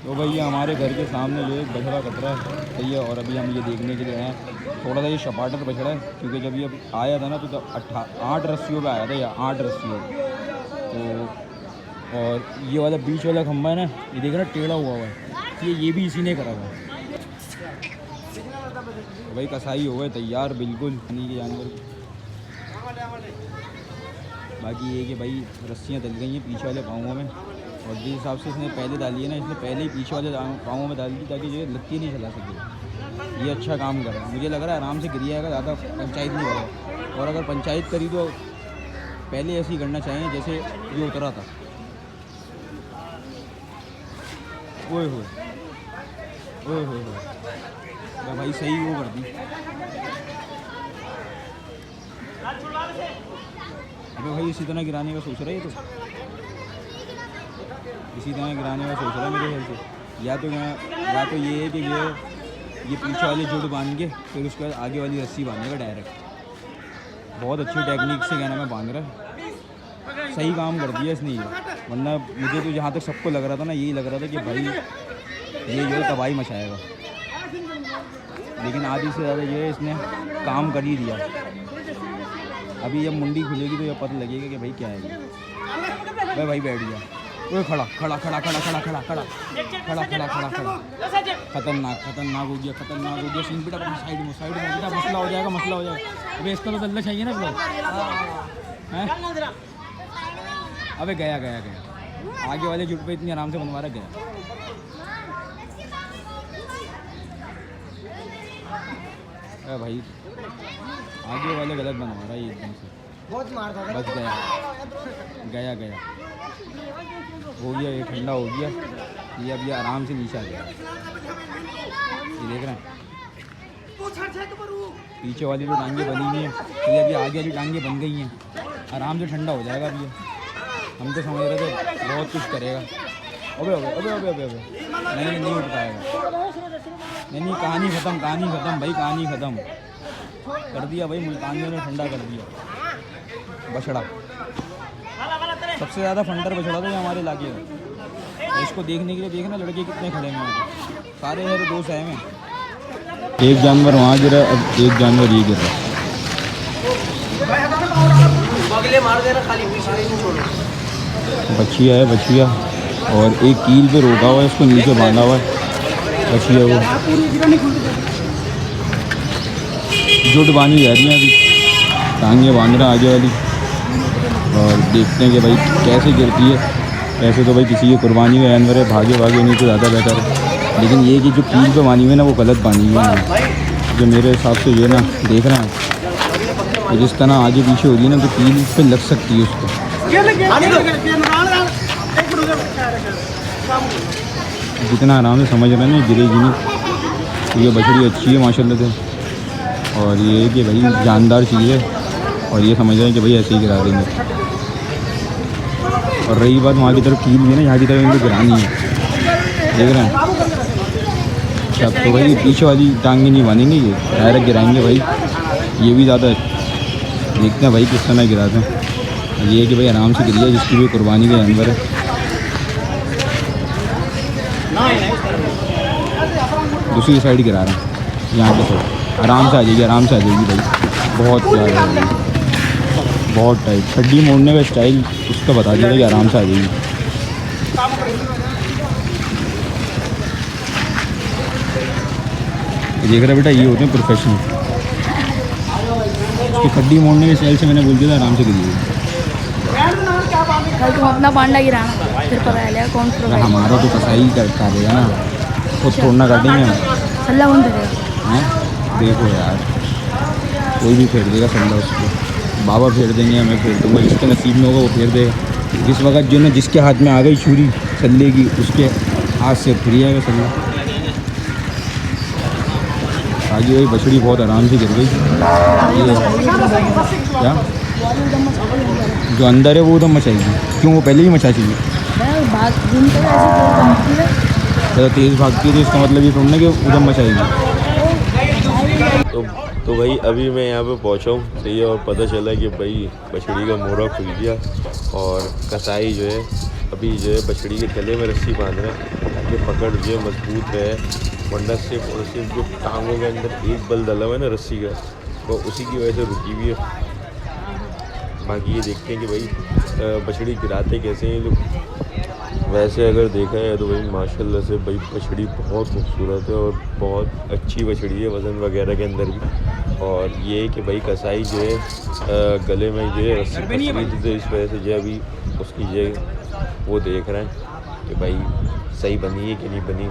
तो भैया हमारे घर के सामने जो एक बछड़ा कतरा सही है, और अभी हम ये देखने के लिए आए हैं। थोड़ा सा ये शपाटर बछड़ा है, क्योंकि जब ये आया था ना तो जब 8 रस्सियों पे आया था, या 8 रस्सियों। तो और ये वाला बीच वाला खंभा है ना, ये देखना टेढ़ा हुआ है, ये भी इसी ने करा था। तो भाई कसाई हो गए तैयार बिल्कुल पानी के जानवर। बाकी ये कि भाई रस्सियाँ डल गई हैं पीछे वाले पाँवों में, और जिस हिसाब से इसने पहले डाली है ना, इसने पहले ही पीछे वाले पाँवों में डाल दी ताकि जो लत्ती नहीं चला सके। ये अच्छा काम कर रहा है, मुझे लग रहा है आराम से गिर जाएगा, ज़्यादा पंचायत नहीं करेगा। और अगर पंचायत करी तो पहले ऐसे ही करना चाहिए जैसे ये उतरा था। ओए होए ओए होए होए, भाई सही वो कर दी। अबे भाई इसी तरह गिराने का सोच रहा है, तो इसी तरह गिराने का सोच रहा है मेरे ख्याल से। या तो ये है कि ये पीछे वाली जुड़ बांध के फिर उसके बाद आगे वाली रस्सी बांधेगा डायरेक्ट। बहुत अच्छी टेक्निक से कहना मैं बांध रहा है, सही काम कर दिया इसने ये। वरना मुझे तो जहाँ तक सबको लग रहा था ना, यही लग रहा था कि भाई ये जो तबाही मचाएगा, लेकिन आधी से ज़्यादा ये इसने काम कर ही दिया। अभी जब मुंडी खुलेगी तो ये पता लगेगा कि भाई क्या है ये। भाई बैठ गया, वो खड़ा खड़ा खड़ा खड़ा खड़ा खड़ा खड़ा खड़ा खड़ा खड़ा खड़ा। खतरनाक खतरनाक हो गया, खतरनाक हो गया सीन। बेटा साइड में बेटा, मसला हो जाएगा, मसला हो जाएगा। अबे इसका तो चलना चाहिए ना ब्लॉग हैं। अबे गया गया गया, आगे वाले जुट पे इतनी आराम से बनवा रहा गया। अरे भाई आगे वाले गलत बनवा रहा है ये एकदम से, बहुत मार था। बस गया गया गया, हो गया ये, ठंडा हो गया ये। अब ये आराम से नीचे आ गया, ये देख रहे हैं पीछे वाली जो टांगे बनी हुई हैं, तो ये अभी आगे वाली टांगे बन गई हैं, आराम से ठंडा हो जाएगा अभी ये। हम तो समझ रहे थे बहुत कुछ करेगा। अबे अबे अबे अबे अबे अबे नहीं उठ पाएगा। नहीं कहानी ख़त्म, कहानी ख़त्म भाई, कहानी ख़त्म कर दिया भाई। मुल्तानियों ने ठंडा कर दिया बछड़ा। सबसे ज़्यादा फंडर बछड़ा था ये हमारे इलाके में। इसको देखने के लिए देखना लड़के कितने खड़े हैं, सारे मेरे दोस्त हैं। में एक जानवर वहाँ गिरा, अब एक जानवर ये गिर रहा। बछिया है बछिया, और एक कील पे रोका हुआ है, इसको नीचे बांधा हुआ है बछिया वो। जुट बांधी जा रही है अभी, टांगे बांध रहा आगे वाली, और देखते हैं कि भाई कैसे गिरती है। ऐसे तो भाई किसी की कुर्बानी में जानवर है, भागे भागे नहीं तो ज़्यादा बेहतर है। लेकिन ये कि जो कील पे बांधी हुई है ना, वो गलत बांधी हुई है जो मेरे हिसाब से ये ना देख रहे हैं। तो जिस तरह आगे पीछे हो रही है ना, तो कील पे लग सकती है उसको। जितना आराम से समझ रहे हैं ना, गिरेगी नहीं। तो ये बछड़ी अच्छी है माशाल्लाह से, और ये कि भाई जानदार चीज़ है, और ये समझ रहे हैं कि भाई ऐसे ही गिरा देंगे। और रही बात वहाँ की तरफ कील भी है ना, यहाँ की तरफ इनको गिरानी है, देख रहे हैं। अब तो भाई पीछे वाली टांगे नहीं बांधेंगे, ये डायरेक्ट गिराएंगे भाई। ये भी ज़्यादा देखते हैं भाई किस तरह गिराते हैं। ये है कि भाई आराम से गिरिए, जिसकी भी कुर्बानी के जानवर है। दूसरी साइड गिरा रहे हैं, यहाँ पे तो आराम से आ जाएगी, आराम से आ जाएगी भाई। बहुत प्यारा है भाई, बहुत टाइट। हड्डी मोड़ने का स्टाइल उसका बता दिया कि आराम से आ जाएगी। देख रहे बेटा, ये होते हैं प्रोफेशनल। उसकी हड्डी मोड़ने के स्टाइल से मैंने बोल दिया था आराम से गिरी। तुम अपना पांडा गिराना, फिर पता चलेगा कौन प्रोफेशनल। हमारा तो कसाई करता देगा ना, खुद छोड़ना काटेंगे सल्ला कौन देगा। हैं देखो यार, कोई भी फेर देगा सल्ला उसको। बाबा फेर देंगे, मैं फेर दूँगा, जिसके नसीब में होगा वो फेर देगा। जिस वक्त जो ना जिसके हाथ में आ गई छुरी सल्ले की, उसके हाथ से फिर जाएगा सल्ला। आगे वही बछड़ी बहुत आराम से गिर गई। ये क्या जो अंदर है वो उधम मचाएगी, क्यों वो पहले ही मचा चाहिए। ज़्यादा तेज़ भागती है तो इसका मतलब ये थोड़ा ना कि उधम मचाएगी। तो भाई अभी मैं यहाँ पे पहुँचा हूँ, सही है। और पता चला कि भाई बछड़ी का मोरा खुल गया, और कसाई जो है अभी जो है बछड़ी के गले में रस्सी बांध रहा है ये पकड़ जो मजबूत रहे, वरना सिर्फ और सिर्फ जो टांगों के अंदर एक बल डला हुआ है ना रस्सी का, तो उसी की वजह से रुकी हुई है। बाकी ये देखते हैं कि भाई बछड़ी गिराते कैसे हैं ये लोग। वैसे अगर देखा है तो भाई माशाल्लाह से भाई बछड़ी बहुत खूबसूरत है और बहुत अच्छी बछड़ी है वज़न वगैरह के अंदर भी। और ये है कि भाई कसाई जो है गले में जो है रस्सी फंसी हुई थी, तो इस वजह से जो है अभी उसकी जो वो देख रहे हैं कि भाई सही बनी है कि नहीं बनी।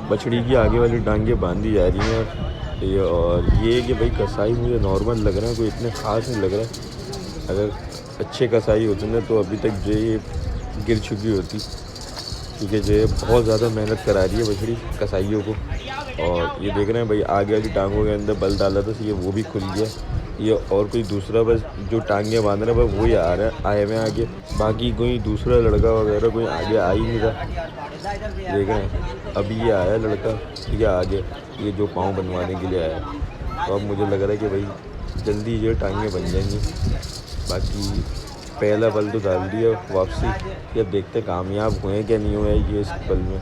बछड़ी की आगे वाली टांगें बांधी जा रही हैं और ये है कि भाई कसाई मुझे नॉर्मल लग रहा है, कोई इतने ख़ास नहीं लग रहा है। अगर अच्छे कसाई होते ना तो अभी तक जो ये गिर चुकी होती, क्योंकि जो है बहुत ज़्यादा मेहनत करा रही है बछड़ी कसाइयों को। और ये देख रहे हैं भाई आगे वाली टांगों के अंदर बल डाला था, ये वो भी खुल गया। ये और कोई दूसरा बस जो टांगें बांध रहा है बस वही आए हुए आगे, बाकी कोई दूसरा लड़का वगैरह कोई आगे आ ही नहीं रहा। देख रहे हैं अभी ये आया लड़का, ठीक है, आगे ये जो पाँव बनवाने के लिए आया। तो अब मुझे लग रहा है कि भाई जल्दी ये टांगें बन जाएंगी। बाकी पहला बल तो डाल दिया वापसी, ये अब देखते कामयाब हुए क्या नहीं हुए ये इस बल में।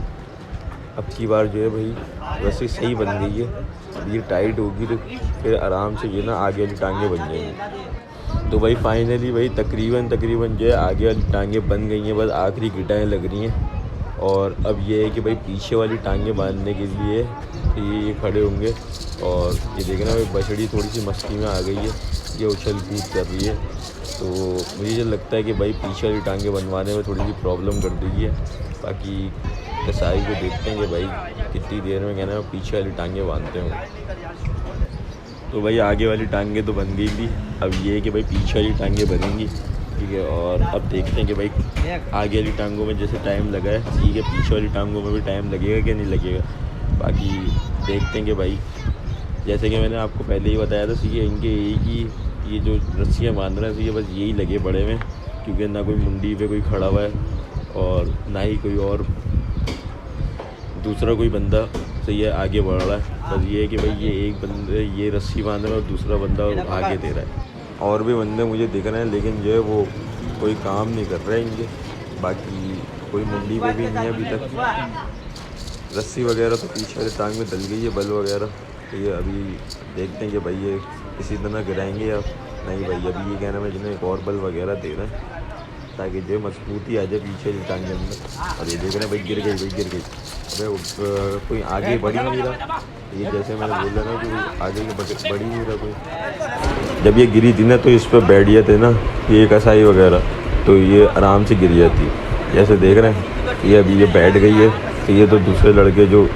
अब की बार जो है भाई रस्सी सही बन गई है, अब ये टाइट होगी तो फिर आराम से ये ना आगे वाली टांगें बन जाएंगी। तो भाई फाइनली भाई तकरीबन जो है आगे वाली टांगें बन गई हैं, बस आखिरी गिटाएँ लग रही हैं। और अब ये है कि भाई पीछे वाली टांगें बांधने के लिए ये खड़े होंगे। और ये देखना भाई बछड़ी थोड़ी सी मस्ती में आ गई है, ये उछल कूद कर रही है। तो मुझे जो लगता है कि भाई पीछे वाली टांगें बनवाने में थोड़ी सी प्रॉब्लम कर देगी है। बाकी कसाई को देखते हैं कि भाई कितनी देर में कहना है पीछे वाली टांगें बांधते हैं। तो भाई आगे वाली टांगें तो बन गई थी, अब ये है कि भाई पीछे वाली टांगें बनेंगी, ठीक है। और अब देखते हैं कि भाई आगे वाली टांगों में जैसे टाइम लगा है, ठीक है, पीछे वाली टांगों में भी टाइम लगेगा कि नहीं लगेगा। बाकी देखते हैं कि भाई जैसे कि मैंने आपको पहले ही बताया था, सीखे इनके एक ही ये जो रस्सियाँ बांध रहे हैं ये बस यही लगे पड़े हुए, क्योंकि ना कोई मुंडी पे कोई खड़ा हुआ है और ना ही कोई और दूसरा कोई बंदा सही है आगे बढ़ रहा है। बस ये है कि भाई ये एक बंदे ये रस्सी बांध रहा है और दूसरा बंदा आगे दे रहा है। और भी बंदे मुझे दिख रहे हैं, लेकिन जो है वो कोई काम नहीं कर रहे हैं इनके। बाकी कोई मुंडी पे भी नहीं है अभी तक। रस्सी वगैरह तो पीछे वाले टांग में डल गई है, बल वगैरह। तो ये अभी देखते हैं कि भाई ये इसी तरह गिराएंगे या नहीं। भाई अभी ये कहना है जिन्हें एक और बल वगैरह दे रहे हैं ताकि जो मजबूती आ जाए पीछे की टांग के अंदर। और ये देख रहे हैं भाई गिर गई। अरे कोई आगे बढ़ ही नहीं रहा, ये जैसे मैंने बोला ना कि आगे बढ़ ही नहीं रहा कोई। जब ये गिरी थी ना तो इस पर बैठ जाते ना ये कसाई वगैरह, तो ये आराम से गिर जाती। जैसे देख रहे हैं ये अभी ये बैठ गई है, तो ये तो दूसरे लड़के जो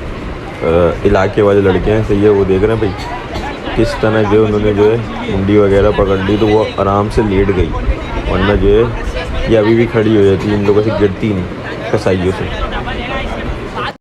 इलाके वाले लड़के हैं, सही है, वो देख रहे हैं भाई किस तरह जो उन्होंने जो है मुंडी वगैरह पकड़ ली, तो वो आराम से लेट गई। वरना जो है ये अभी भी खड़ी हो जाती है, इन लोगों से गिरती नहीं कसाइयों से।